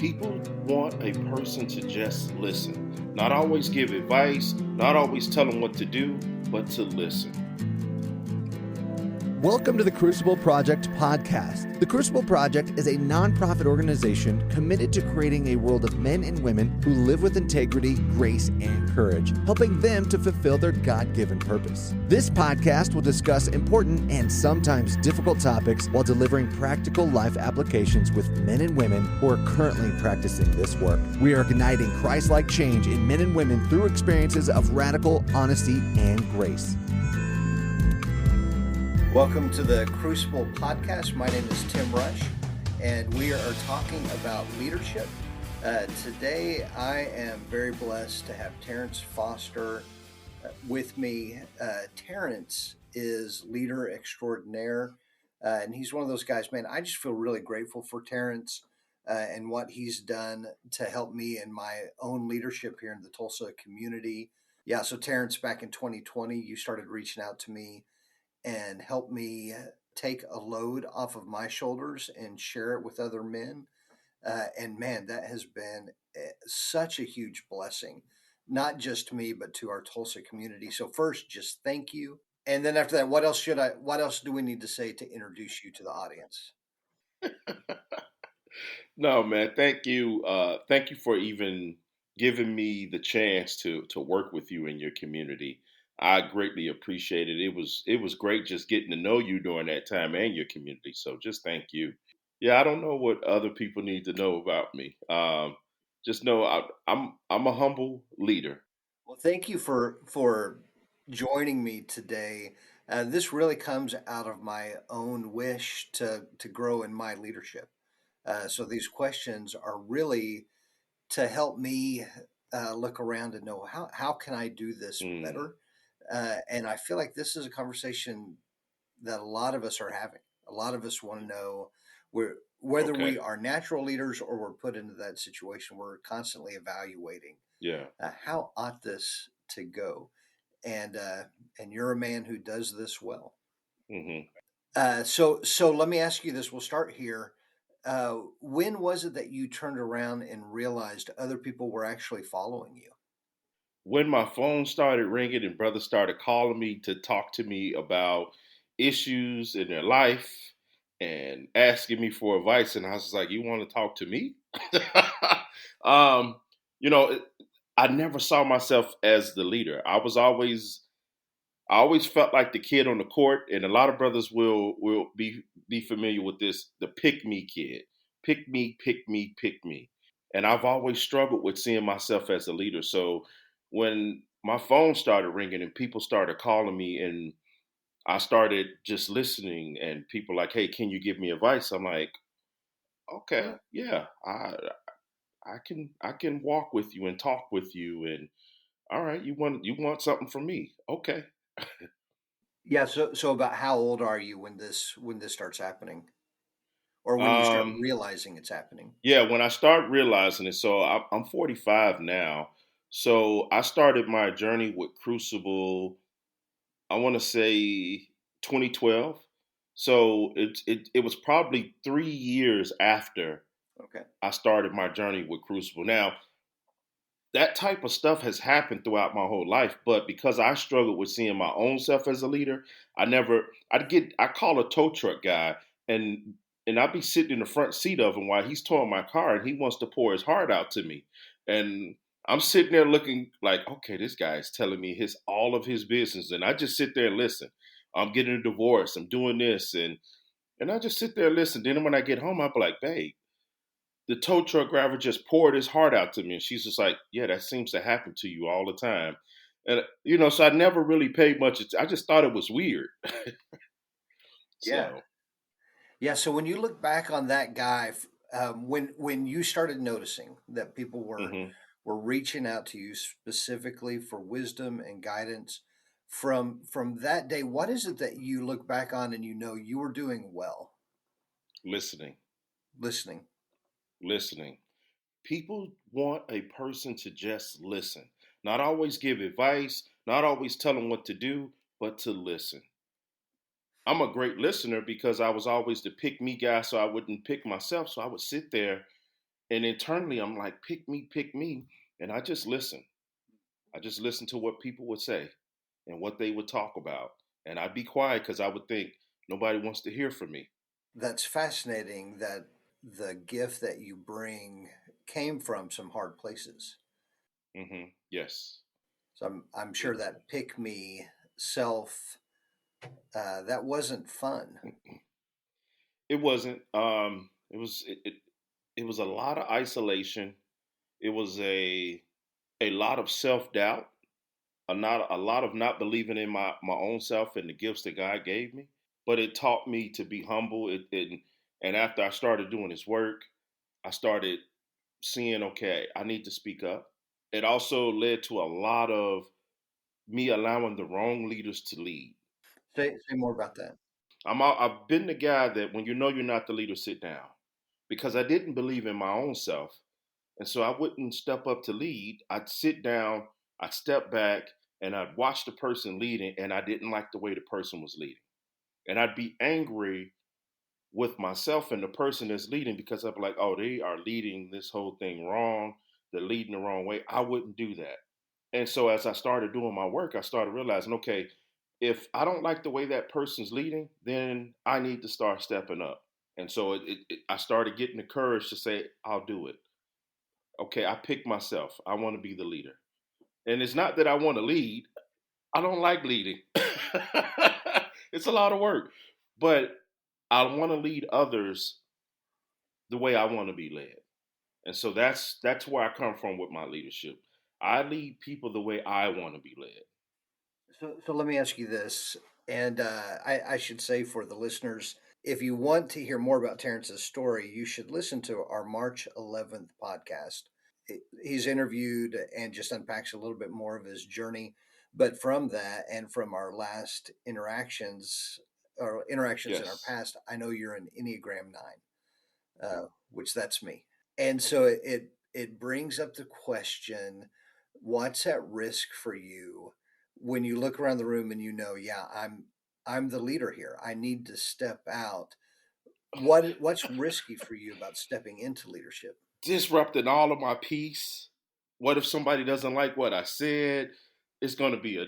People want a person to just listen. Not always give advice, not always tell them what to do, but to listen. Welcome to the Crucible Project podcast. The Crucible Project is a nonprofit organization committed to creating a world of men and women who live with integrity, grace, and courage, helping them to fulfill their God-given purpose. This podcast will discuss important and sometimes difficult topics while delivering practical life applications with men and women who are currently practicing this work. We are igniting Christ-like change in men and women through experiences of radical honesty and grace. Welcome to the Crucible podcast. My name is Tim Rush, and we are talking about leadership. Today, I am very blessed to have Terrance Foster with me. Terrance is leader extraordinaire, and he's one of those guys, man, I just feel really grateful for Terrance and what he's done to help me in my own leadership here in the Tulsa community. Yeah, so Terrance, back in 2020, you started reaching out to me and help me take a load off of my shoulders and share it with other men. And man, that has been such a huge blessing, not just to me, but to our Tulsa community. So first, just thank you. And then after that, what else do we need to say to introduce you to the audience? No, man, thank you. Thank you for even giving me the chance to work with you in your community. I greatly appreciate it. It was great just getting to know you during that time and your community. So just thank you. Yeah, I don't know what other people need to know about me. Just know I'm a humble leader. Well, thank you for joining me today. This really comes out of my own wish to grow in my leadership. So these questions are really to help me look around and know how can I do this Mm, better. And I feel like this is a conversation that a lot of us are having. A lot of us want to know whether we okay. are natural leaders or we're put into that situation. We're constantly evaluating Yeah. how ought this to go, and you're a man who does this well. hmm So let me ask you this. We'll start here. When was it that you turned around and realized other people were actually following you? When my phone started ringing and brothers started calling me to talk to me about issues in their life and asking me for advice, and I was just like, "You want to talk to me?" um, you know, it- I never saw myself as the leader. I always felt like the kid on the court, and a lot of brothers will be familiar with this, the pick me kid. Pick me, pick me, pick me. And I've always struggled with seeing myself as a leader. So when my phone started ringing and people started calling me and I started just listening and people like, "Hey, can you give me advice?" I'm like, "Okay, yeah. I can walk with you and talk with you, and all right, you want something from me. Okay." Yeah. So about how old are you when this starts happening, or when you start Um realizing it's happening? Yeah, when I start realizing it, so I'm 45 now. So I started my journey with Crucible, I want to say 2012. So it was probably 3 years after Okay. I started my journey with Crucible. Now, that type of stuff has happened throughout my whole life, but because I struggled with seeing my own self as a leader, I call a tow truck guy and I'd be sitting in the front seat of him while he's towing my car and he wants to pour his heart out to me. And I'm sitting there looking like, okay, this guy is telling me all of his business. And I just sit there and listen. I'm getting a divorce, I'm doing this, and I just sit there and listen. Then when I get home, I'll be like, babe, the tow truck driver just poured his heart out to me. And she's just like, yeah, that seems to happen to you all the time. And, so I never really paid much. I just thought it was weird. Yeah. So, Yeah. So when you look back on that guy, when you started noticing that people hmm were reaching out to you specifically for wisdom and guidance, from that day, what is it that you look back on and you know you were doing well listening, listening? listening. People want a person to just listen, not always give advice, not always tell them what to do, but to listen. I'm a great listener because I was always the pick me guy, so I wouldn't pick myself. So I would sit there And internally, I'm like, pick me, pick me. And I just listen. I just listen to what people would say and what they would talk about. And I'd be quiet because I would think nobody wants to hear from me. That's fascinating that the gift that you bring came from some hard places. Yes. So I'm sure It, that pick me self, that wasn't fun. it wasn't. It was a lot of isolation. It was a lot of self doubt. A lot of not believing in my own self and the gifts that God gave me. But it taught me to be humble. And after I started doing this work, I started seeing, okay, I need to speak up. It also led to a lot of me allowing the wrong leaders to lead. Say more about that. I've been the guy that when you know you're not the leader, sit down, because I didn't believe in my own self, and so I wouldn't step up to lead. I'd sit down, I'd step back, and I'd watch the person leading, and I didn't like the way the person was leading, and I'd be angry with myself and the person that's leading because I'm like, oh, they are leading this whole thing wrong. They're leading the wrong way. I wouldn't do that. And so as I started doing my work, I started realizing, okay, if I don't like the way that person's leading, then I need to start stepping up. And so I started getting the courage to say, I'll do it. Okay, I picked myself. I want to be the leader. And it's not that I want to lead. I don't like leading. It's a lot of work. But I want to lead others the way I want to be led. And so that's where I come from with my leadership. I lead people the way I want to be led. So let me ask you this, and I should say for the listeners, if you want to hear more about Terrence's story, you should listen to our March 11th podcast. He's interviewed and just unpacks a little bit more of his journey. But from that and from our last interactions or interactions in our Yes. past, I know you're an Enneagram 9, which that's me. And so it brings up the question, what's at risk for you when you look around the room and you know, yeah, I'm the leader here. I need to step out. What's risky for you about stepping into leadership? Disrupting all of my peace. What if somebody doesn't like what I said? It's going to be a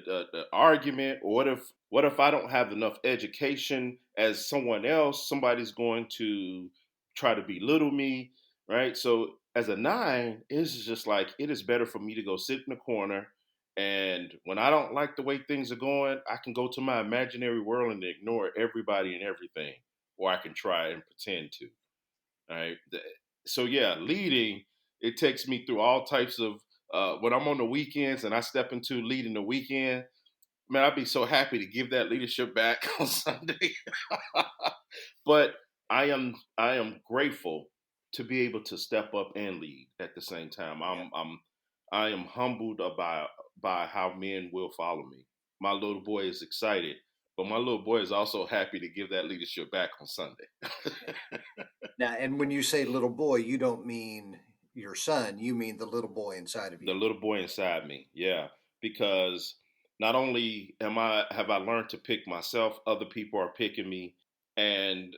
argument. Or what if I don't have enough education as someone else? Somebody's going to try to belittle me, right? So as a nine, it's just like it is better for me to go sit in the corner. And when I don't like the way things are going, I can go to my imaginary world and ignore everybody and everything, or I can try and pretend to. Right. So yeah, leading, it takes me through all types of when I'm on the weekends and I step into leading the weekend, man, I'd be so happy to give that leadership back on Sunday. But I am grateful to be able to step up and lead at the same time. Yeah. I am humbled by how men will follow me. My little boy is excited, but my little boy is also happy to give that leadership back on Sunday. Now, and when you say little boy, you don't mean your son, you mean the little boy inside of The you. little boy inside me, yeah, because not only am I have I learned to pick myself, other people are picking me, and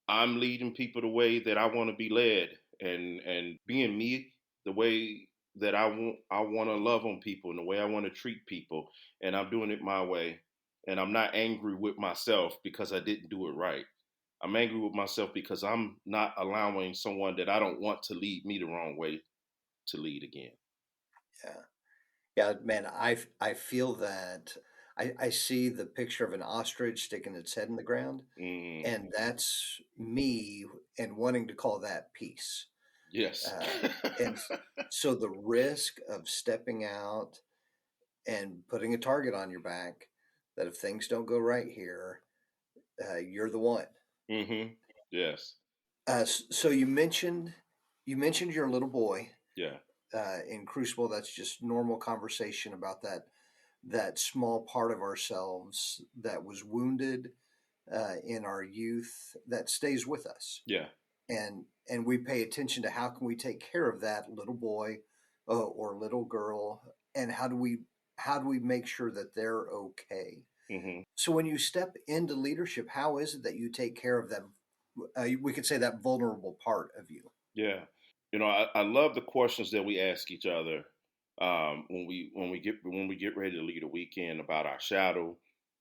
I'm leading people the way that I want to be led, and being me the way that I want to love on people and the way I want to treat people, and I'm doing it my way, and I'm not angry with myself because I didn't do it right. I'm angry with myself because I'm not allowing someone that I don't want to lead me the wrong way to lead again. Yeah. Yeah, man, I feel that. I see the picture of an ostrich sticking its head in the ground, Mm, and that's me and wanting to call that peace. yes. Uh, and so the risk of stepping out and putting a target on your back, that if things don't go right here, you're the one. Yes. So you mentioned your little boy Yeah. in Crucible. That's just normal conversation about that small part of ourselves that was wounded in our youth that stays with us, Yeah. and we pay attention to how can we take care of that little boy or little girl, and how do we make sure that they're okay. hmm So when you step into leadership, how is it that you take care of that, we could say, that vulnerable part of you? Yeah. I love the questions that we ask each other when we get ready to lead a weekend about our shadow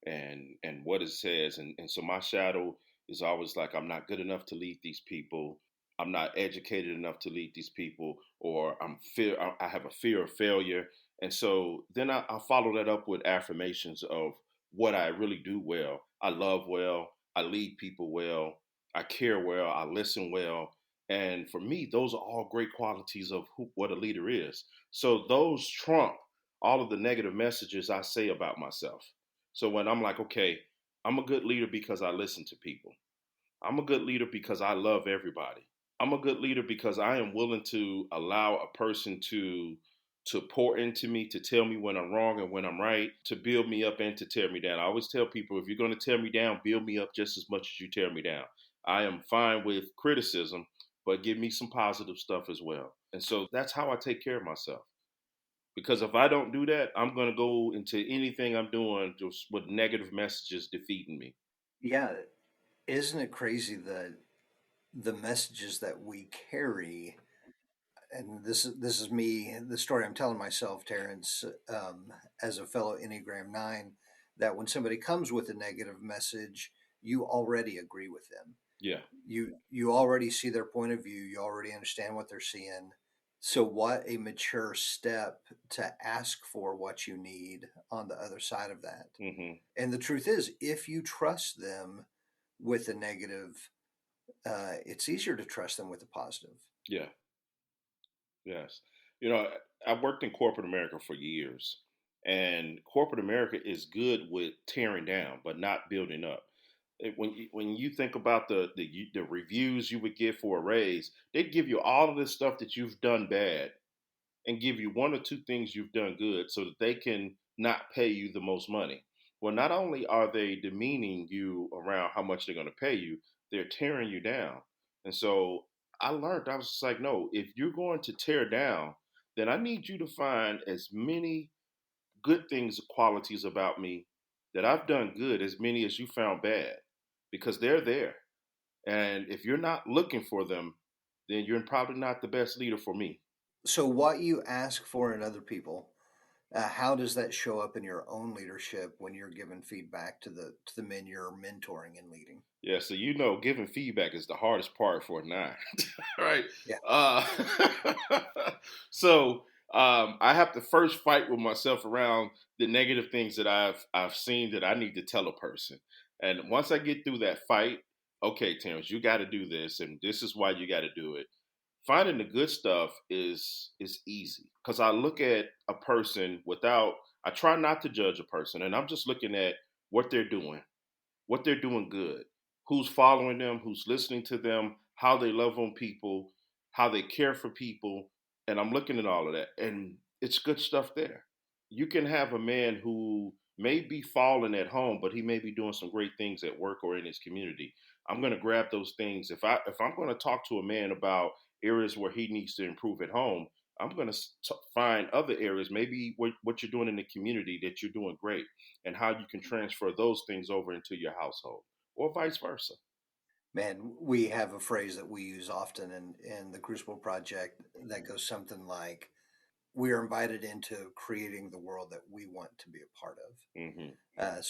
and what it says. And so my shadow is always like, I'm not good enough to lead these people. I'm not educated enough to lead these people, or I have a fear of failure. And so then I follow that up with affirmations of what I really do well. I love well. I lead people well. I care well. I listen well. And for me, those are all great qualities of what a leader is. So those trump all of the negative messages I say about myself. So when I'm like, okay, I'm a good leader because I listen to people. I'm a good leader because I love everybody. I'm a good leader because I am willing to allow a person to pour into me, to tell me when I'm wrong and when I'm right, to build me up and to tear me down. I always tell people, if you're going to tear me down, build me up just as much as you tear me down. I am fine with criticism, but give me some positive stuff as well. And so that's how I take care of myself. Because if I don't do that, I'm going to go into anything I'm doing just with negative messages defeating me. Yeah, isn't it crazy that the messages that we carry, and this is me, the story I'm telling myself, Terrance, as a fellow Enneagram 9, that when somebody comes with a negative message, you already agree with them. Yeah. You already see their point of view, you already understand what they're seeing. So what a mature step to ask for what you need on the other side of that. Hmm. And the truth is, if you trust them with a negative, it's easier to trust them with a positive. Yeah. Yes. You know, I've worked in corporate America for years, and corporate America is good with tearing down, but not building up. When you think about the reviews you would get for a raise, they'd give you all of this stuff that you've done bad, and give you one or two things you've done good so that they can not pay you the most money. Well, not only are they demeaning you around how much they're going to pay you, they're tearing you down. And so I learned, I was just like, no, if you're going to tear down, then I need you to find as many good things, qualities about me that I've done good, as many as you found bad, because they're there. And if you're not looking for them, then you're probably not the best leader for me. So what you ask for in other people, how does that show up in your own leadership when you're giving feedback to the men you're mentoring and leading? Yeah, so giving feedback is the hardest part for a nine, right? Yeah. Uh, I have to first fight with myself around the negative things that I've seen that I need to tell a person, and once I get through that fight, okay, Terrance, you got to do this, and this is why you got to do it. Finding the good stuff is easy because I look at a person without. I try not to judge a person, and I'm just looking at what they're doing good, who's following them, who's listening to them, how they love on people, how they care for people. And I'm looking at all of that. And it's good stuff there. You can have a man who may be falling at home, but he may be doing some great things at work or in his community. I'm going to grab those things. If I'm going to talk to a man about areas where he needs to improve at home, I'm going to find other areas, maybe what you're doing in the community that you're doing great, and how you can transfer those things over into your household, or vice versa. Man, we have a phrase that we use often in the Crucible Project that goes something like, we are invited into creating the world that we want to be a part of. Hmm.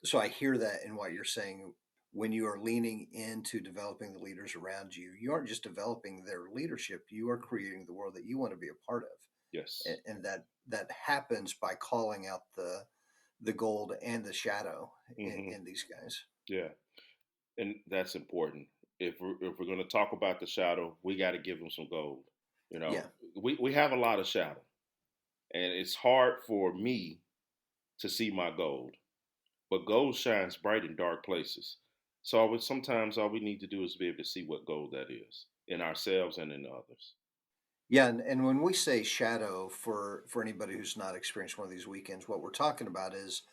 So I hear that in what you're saying. When you are leaning into developing the leaders around you, you aren't just developing their leadership, you are creating the world that you want to be a part of. Yes. And that happens by calling out the gold and the shadow Hmm. in these guys. Yeah, and that's important. If we're going to talk about the shadow, we got to give them some gold. You know, Yeah. we have a lot of shadow, and it's hard for me to see my gold. But gold shines bright in dark places. So sometimes all we need to do is be able to see what gold that is in ourselves and in others. Yeah, and when we say shadow, for anybody who's not experienced one of these weekends, what we're talking about is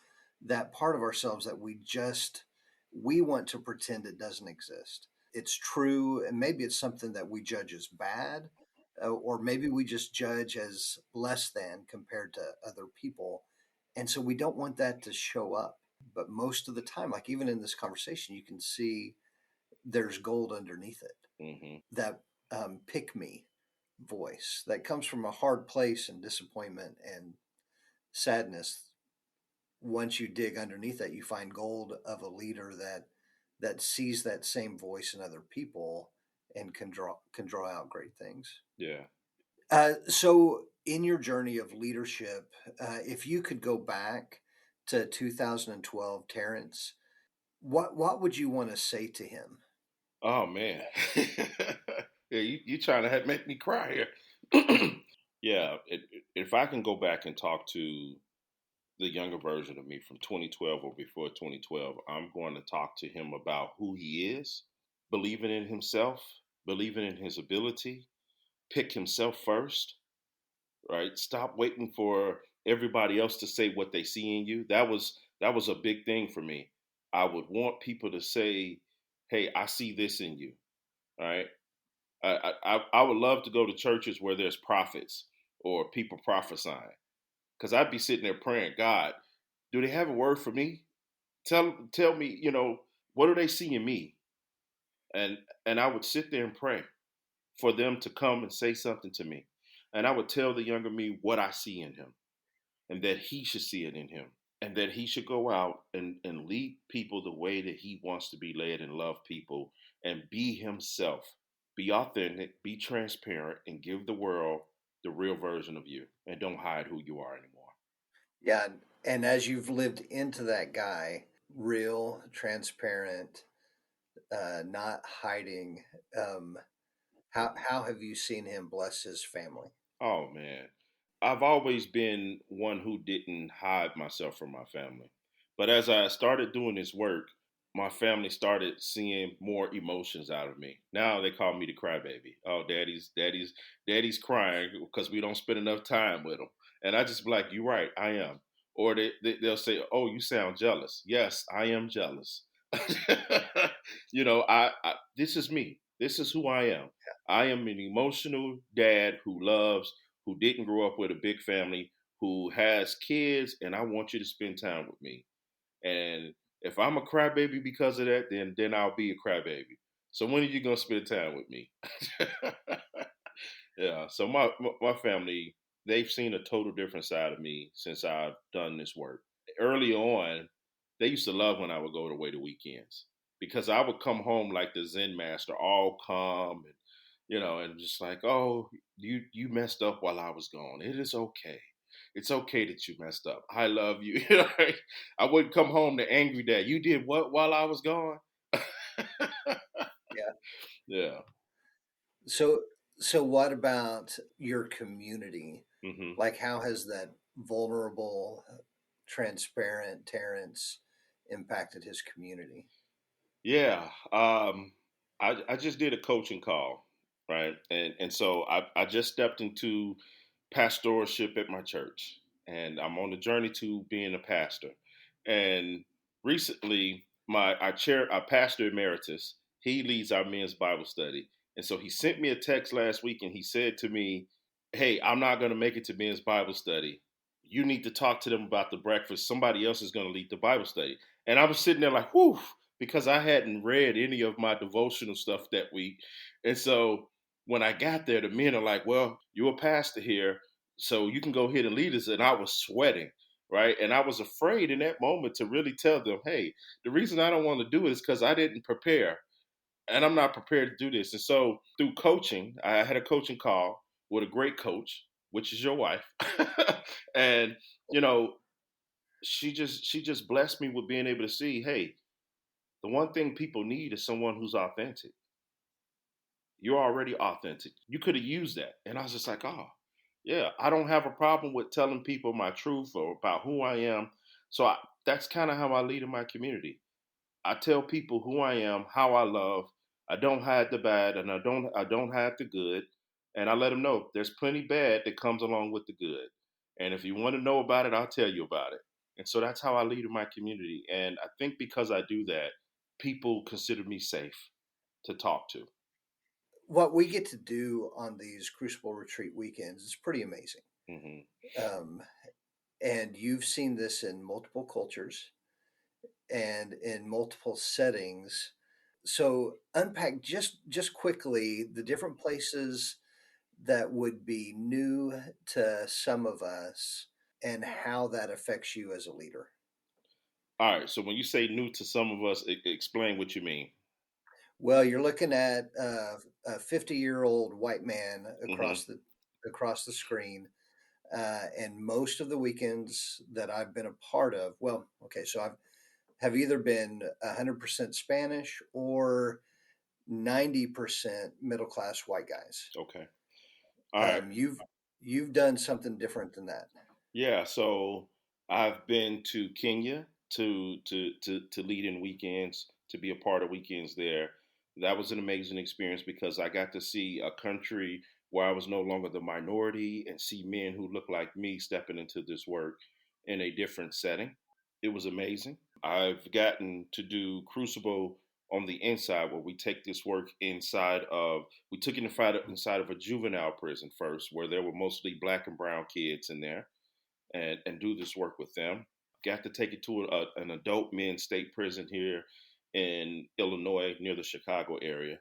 that part of ourselves that we want to pretend it doesn't exist. It's true, and maybe it's something that we judge as bad, or maybe we just judge as less than compared to other people, and so we don't want that to show up. But most of the time, like even in this conversation, you can see there's gold underneath it. Hmm. That pick me. voice that comes from a hard place and disappointment and sadness. Once you dig underneath that, you find gold of a leader that sees that same voice in other people and can draw out great things. Yeah. So, in your journey of leadership, if you could go back to 2012, Terrence, what would you want to say to him? Oh man. Yeah, you trying to make me cry here. Yeah, if I can go back and talk to the younger version of me from 2012 or before 2012, I'm going to talk to him about who he is, believing in himself, believing in his ability, pick himself first, right? Stop waiting for everybody else to say what they see in you. That was a big thing for me. I would want people to say, "Hey, I see this in you." All right. I would love to go to churches where there's prophets or people prophesying, because I'd be sitting there praying, God, do they have a word for me? Tell me, what do they see in me? And I would sit there and pray for them to come and say something to me. And I would tell the younger me what I see in him and that he should see it in him and that he should go out and lead people the way that he wants to be led and love people and be himself. Be authentic, be transparent, and give the world the real version of you and don't hide who you are anymore. Yeah, and as you've lived into that guy, real, transparent, not hiding, um, how have you seen him bless his family? Oh man. I've always been one who didn't hide myself from my family. But as I started doing this work, my family started seeing more emotions out of me. Now they call me the crybaby. Oh, daddy's crying because we don't spend enough time with him. And I just be like, you're right, I am. Or they'll say, oh, you sound jealous. Yes, I am jealous. This is me. This is who I am. I am an emotional dad who loves, who didn't grow up with a big family, who has kids, and I want you to spend time with me. And if I'm a crybaby because of that, then I'll be a crybaby. So when are you gonna spend time with me? Yeah. So my family, they've seen a total different side of me since I've done this work. Early on, they used to love when I would go away the weekends because I would come home like the Zen master, all calm and and just like, oh, you messed up while I was gone. It is okay. It's okay that you messed up. I love you. I wouldn't come home the angry dad. You did what while I was gone? Yeah. Yeah. So, so what about your community? Hmm. Like, how has that vulnerable, transparent Terrence impacted his community? Yeah. I just did a coaching call, right? And so I just stepped into pastoralship at my church, and I'm on the journey to being a pastor. And recently, our pastor emeritus, he leads our men's Bible study, and so he sent me a text last week, and he said to me, "Hey, I'm not going to make it to men's Bible study. You need to talk to them about the breakfast. Somebody else is going to lead the Bible study." And I was sitting there like, "Whew," because I hadn't read any of my devotional stuff that week, and so when I got there, the men are like, "Well, you're a pastor here, so you can go ahead and lead us." And I was sweating, right? And I was afraid in that moment to really tell them, "Hey, the reason I don't want to do it is because I didn't prepare, and I'm not prepared to do this." And so through coaching, I had a coaching call with a great coach, which is your wife, and you know, she just blessed me with being able to see, hey, the one thing people need is someone who's authentic. You're already authentic. You could have used that. And I was just like, oh, yeah, I don't have a problem with telling people my truth or about who I am. So that's kind of how I lead in my community. I tell people who I am, how I love. I don't hide the bad and I don't hide the good. And I let them know there's plenty bad that comes along with the good. And if you want to know about it, I'll tell you about it. And so that's how I lead in my community. And I think because I do that, people consider me safe to talk to. What we get to do on these Crucible retreat weekends is pretty amazing. Hmm. Um, and you've seen this in multiple cultures and in multiple settings. So unpack just quickly the different places that would be new to some of us and how that affects you as a leader? All right. So when you say new to some of us, explain what you mean. Well, you're looking at a 50-year-old white man Hmm. across the screen, and most of the weekends that I've been a part of, well, okay, so I've have either been 100% Spanish or 90% middle class white guys. Okay. All right. You've done something different than that. Yeah. So I've been to Kenya to lead in weekends, to be a part of weekends there. That was an amazing experience because I got to see a country where I was no longer the minority and see men who look like me stepping into this work in a different setting. It was amazing. I've gotten to do Crucible on the inside where we take this work we took it inside of a juvenile prison first, where there were mostly black and brown kids in there, and do this work with them. Got to take it to an adult men's state prison here in Illinois near the Chicago area.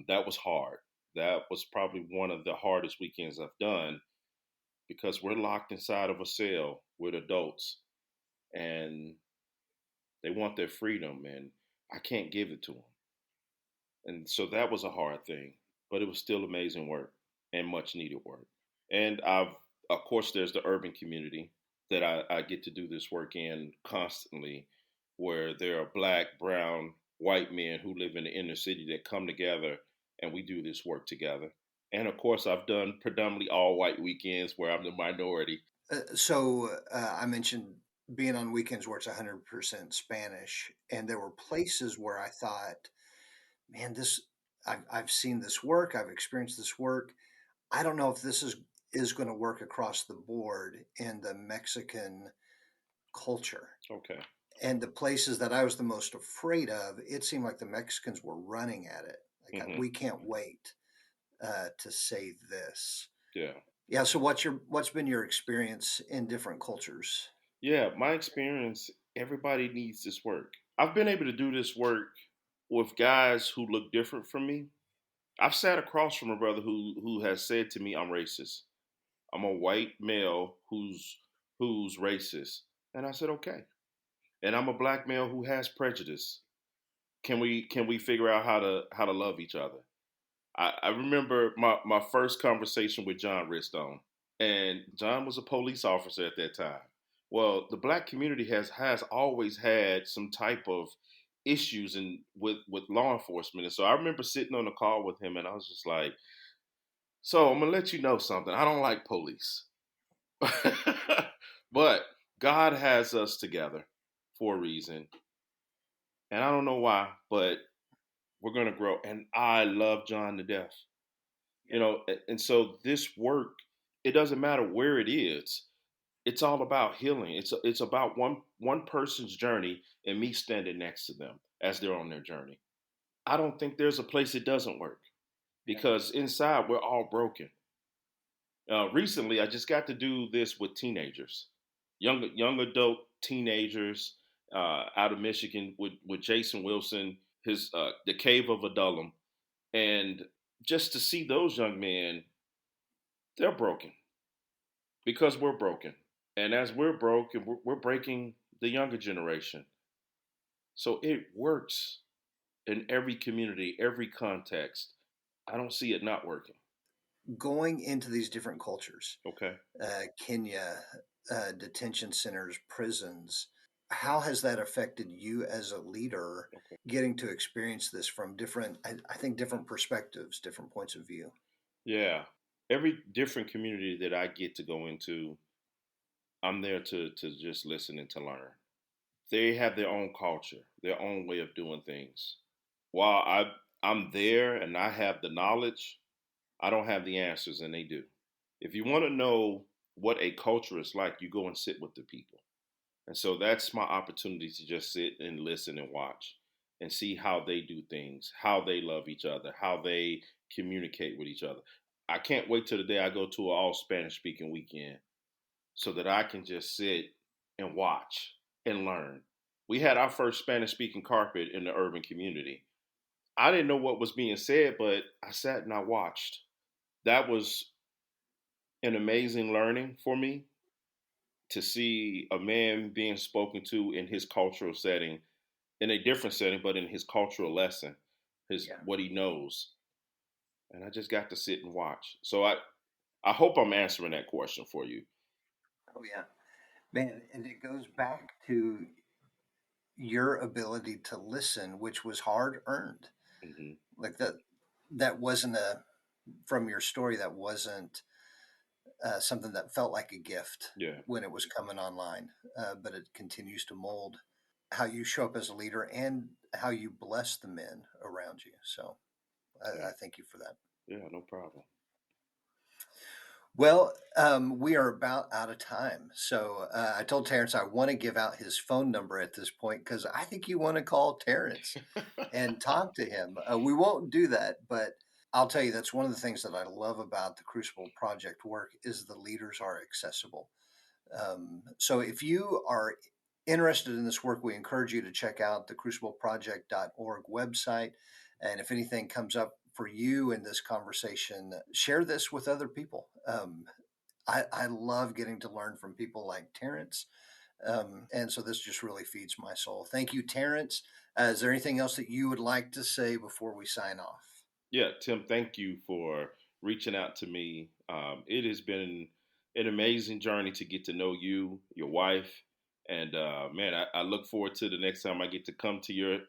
That was hard. That was probably one of the hardest weekends I've done because we're locked inside of a cell with adults and they want their freedom, and I can't give it to them. And so that was a hard thing, but it was still amazing work and much needed work. And of course, there's the urban community that I get to do this work in constantly, where there are black, brown, white men who live in the inner city that come together and we do this work together. And of course, I've done predominantly all white weekends where I'm the minority. I mentioned being on weekends where it's 100% Spanish, and there were places where I thought, man, I've seen this work, I've experienced this work. I don't know if is going to work across the board in the Mexican culture. Okay. And the places that I was the most afraid of, it seemed like the Mexicans were running at it. Like Hmm. we can't wait to say this. Yeah. Yeah. So what's been your experience in different cultures? Yeah, my experience, everybody needs this work. I've been able to do this work with guys who look different from me. I've sat across from a brother who has said to me, "I'm racist. I'm a white male who's racist." And I said, "Okay." And I'm a black male who has prejudice. Can we figure out how to love each other? I remember my first conversation with John Redstone, and John was a police officer at that time. Well, the black community has always had some type of issues with law enforcement, and so I remember sitting on the call with him, and I was just like, "So I'm gonna let you know something. I don't like police, but God has us together for a reason, and I don't know why, but we're gonna grow." And I love John to death. And so this work, it doesn't matter where it is. It's all about healing. It's about one person's journey and me standing next to them as they're on their journey. I don't think there's a place it doesn't work because inside we're all broken. Recently, I just got to do this with teenagers, young adult teenagers out of Michigan with Jason Wilson, his the Cave of Adullam, and just to see those young men, they're broken because we're broken. And as we're broken, we're breaking the younger generation. So it works in every community, every context. I don't see it not working. Going into these different cultures, Okay. Kenya, detention centers, prisons, how has that affected you as a leader Okay. getting to experience this from I think different perspectives, different points of view? Yeah. Every different community that I get to go into, I'm there to just listen and to learn. They have their own culture, their own way of doing things. While I'm there and I have the knowledge, I don't have the answers and they do. If you want to know what a culture is like, you go and sit with the people. And so that's my opportunity to just sit and listen and watch and see how they do things, how they love each other, how they communicate with each other. I can't wait till the day I go to an all Spanish speaking weekend so that I can just sit and watch and learn. We had our first Spanish speaking carpet in the urban community. I didn't know what was being said, but I sat and I watched. that was an amazing learning for me to see a man being spoken to in his cultural setting, in a different setting, but in his cultural lesson, his Yeah. what he knows. And I just got to sit and watch. So I hope I'm answering that question for you. Oh, yeah. Man, and it goes back to your ability to listen, which was hard earned. Hmm. Like that wasn't from your story, that wasn't something that felt like a gift Yeah, when it was coming online, but it continues to mold how you show up as a leader and how you bless the men around you. So yeah, I thank you for that. yeah. No problem. Well, we are about out of time. So I told Terrance I want to give out his phone number at this point because I think you want to call Terrance and talk to him. We won't do that, but I'll tell you that's one of the things that I love about the Crucible Project work is the leaders are accessible. So if you are interested in this work, we encourage you to check out the crucibleproject.org website. And if anything comes up for you in this conversation, share this with other people. I love getting to learn from people like Terrance. And so this just really feeds my soul. Thank you, Terrance. Is there anything else that you would like to say before we sign off? Yeah, Tim, thank you for reaching out to me. It has been an amazing journey to get to know you, your wife, and man, I look forward to the next time I get to come to your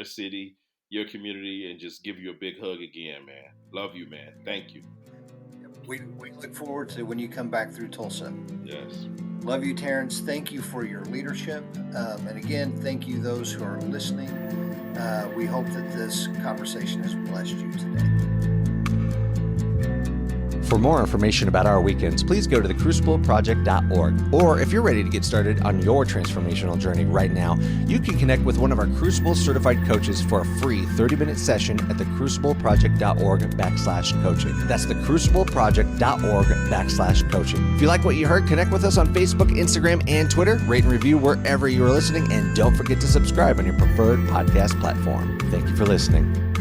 city, your community, and just give you a big hug again, man. Love you, man. Thank you. We look forward to when you come back through Tulsa. Yes. Love you, Terrance. Thank you for your leadership. And again, thank you those who are listening. We hope that this conversation has blessed you today. For more information about our weekends, please go to thecrucibleproject.org. Or if you're ready to get started on your transformational journey right now, you can connect with one of our Crucible certified coaches for a free 30-minute session at thecrucibleproject.org/coaching. That's thecrucibleproject.org/coaching. If you like what you heard, connect with us on Facebook, Instagram, and Twitter. Rate and review wherever you are listening, and don't forget to subscribe on your preferred podcast platform. Thank you for listening.